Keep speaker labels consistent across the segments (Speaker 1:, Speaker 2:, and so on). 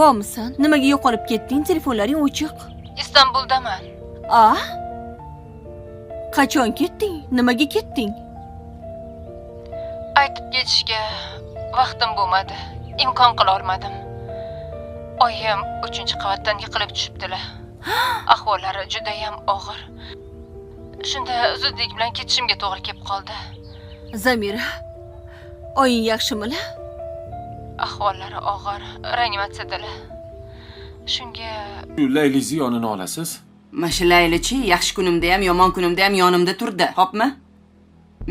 Speaker 1: Bormisan? Nimaga yo'qolib ketding? Telefonlaring o'chiq.
Speaker 2: Istanbuldaman.
Speaker 1: Qachon ketding? Nimaga ketding?
Speaker 2: Aytib ketishga vaqtim bo'lmadi. Imkon qila olmadim. Oyim 3-qavatdan yiqilib tushibdilar. Ahvollari juda ham og'ir. Shunda zudlik bilan ketishimga to'g'ri kelib qoldi.
Speaker 1: Zamira, oying yaxshimilar?
Speaker 2: Ahvollari og'ir, reanimatsiyadalar. Shunga
Speaker 3: Laylizni yonini olasiz?
Speaker 4: Masha Laylichi yaxshi kunimda ham, yomon kunimda ham yonimda turdi, xo'pmi?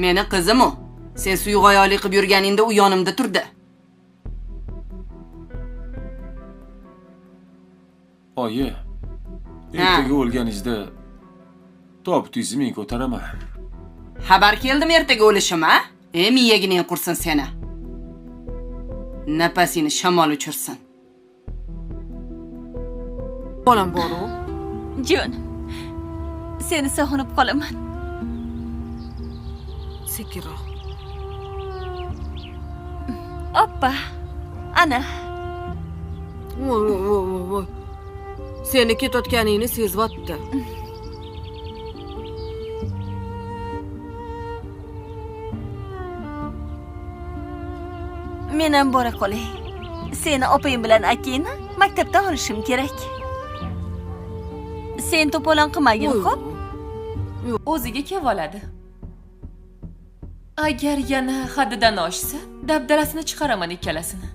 Speaker 4: Meni qizim u. Sen suyuq oyoqli qilib yurganingda u yonimda turdi.
Speaker 3: Oyi, ertaga o'lganingizda tobutni men ko'taraman.
Speaker 4: Xabar keldimi ertaga o'lishim, ha? Miyagini qursin seni. Nafasini shamol uchirsin.
Speaker 1: Bolam bor-ku. Jonim, seni sog'inib qolaman.
Speaker 5: Sekinroq.
Speaker 1: Oppa, ana.
Speaker 5: Voy. Seni ketayotganingni sezyapti.
Speaker 1: Men ham bora qolay. Seni opang bilan akangni maktabdan olishim kerak. Sen to'polon qilmagin, xo'p?
Speaker 2: o'ziga kelib oladi. Agar yana haddidan oshsa, dabdalasini chiqaraman ikkalasini.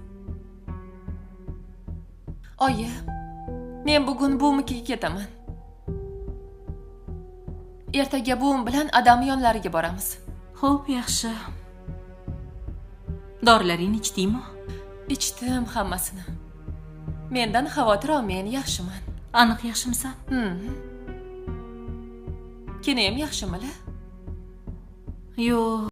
Speaker 2: Oyi, men bugun buvimnikiga ketaman. Ertaga buvim bilan adam yonlariga boramiz.
Speaker 6: Xo'p, yaxshi. Dorilaringni ichdingmi?
Speaker 2: Ichdim hammasini. Mendan xavotir olmang, yaxshiman.
Speaker 6: Aniq yaxshimisan?
Speaker 2: Keyin ham yaxshimile?
Speaker 6: Yo'q.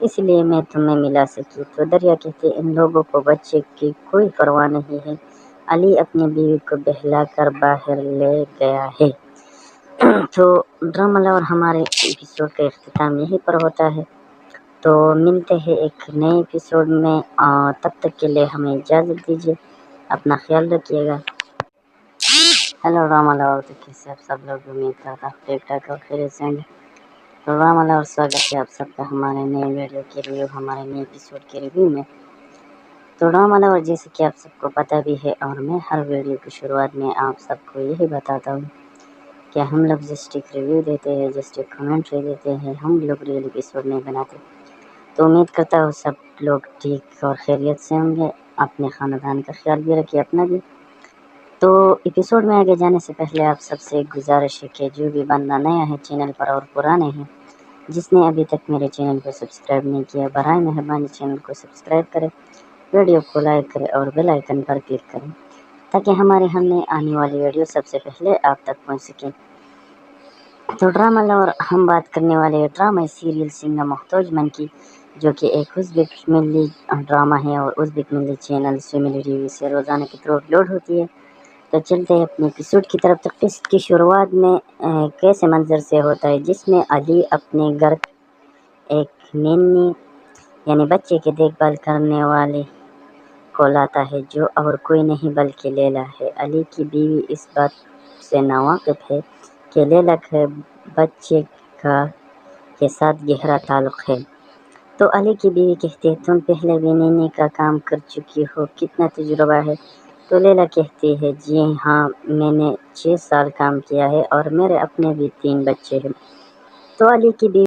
Speaker 7: اس لیے میں تمہیں ملا سکی۔ تو دریا کہتے ان لوگوں کو بچے کی کوئی پرواہ نہیں ہے، علی اپنی بیوی کو بہلا کر باہر لے گیا ہے۔ تو ڈرامہ لور ہمارے ایپیسوڈ کا اختتام یہیں پر ہوتا ہے، تو ملتے ہیں ایک نئے ایپیسوڈ میں، اور تب تک کے لیے ہمیں اجازت دیجیے، اپنا خیال رکھیے گا۔ ہیلو ڈرامہ لور، تو کیسے آپ سب لوگ؟ امید کرتا ہوں ٹھیک ٹھاک اور خیریت سے ہوں گے۔ تو ڈرامہ لور سواگت ہے آپ سب کا ہمارے نئے ویڈیو کے ریویو، ہمارے نئے ایپیسوڈ کے ریویو میں۔ تو ڈرامہ لور جیسے کہ آپ سب کو پتہ بھی ہے، اور میں ہر ویڈیو کی شروعات میں آپ سب کو یہی بتاتا ہوں کہ ہم لوگ جسٹ ایک ریویو دیتے ہیں، جسٹ ایک کمنٹری دیتے ہیں، ہم لوگ ریئل ایپیسوڈ نہیں بناتے۔ تو امید کرتا ہوں سب لوگ ٹھیک اور خیریت سے ہوں گے، اپنے خاندان کا خیال بھی رکھیے، اپنا بھی۔ تو ایپیسوڈ میں آگے جانے سے پہلے آپ سب سے ایک گزارش ہے کہ جو بھی بندہ نیا ہے چینل پر اور پرانے ہیں، جس نے ابھی تک میرے چینل کو سبسکرائب نہیں کیا، برائے مہربانی چینل کو سبسکرائب کرے، ویڈیو کو لائک کرے اور بیل آئیکن پر کلک کریں، تاکہ ہمارے ہمیں آنے والی ویڈیو سب سے پہلے آپ تک پہنچ سکیں۔ تو ڈرامہ لور ہم بات کرنے والے ڈرامہ سیریل سنگم محتوج من کی، جو کہ ایک ازبک ملی ڈرامہ ہے، اور ازبک ملی چینل سویملی ٹی وی سے روزانہ کے طور اپلوڈ ہوتی ہے۔ تو چلتے ہیں اپنے ایپیسوڈ کی طرف۔ تو قسط کی شروعات میں کیسے منظر سے ہوتا ہے، جس میں علی اپنے گھر ایک نینی یعنی بچے کی دیکھ بھال کرنے والے کو لاتا ہے، جو اور کوئی نہیں بلکہ لیلا ہے۔ علی کی بیوی اس بات سے ناواقف ہے کہ لیلا کا بچے کے ساتھ گہرا تعلق ہے۔ تو علی کی بیوی کہتی ہے تم پہلے بھی نینی کا کام کر چکی ہو، کتنا تجربہ ہے؟ تو لیلا کہتی ہے جی ہاں، میں نے 6 سال کام کیا ہے، اور میرے اپنے بھی 3 بچے ہیں۔ تو علی کی بیوی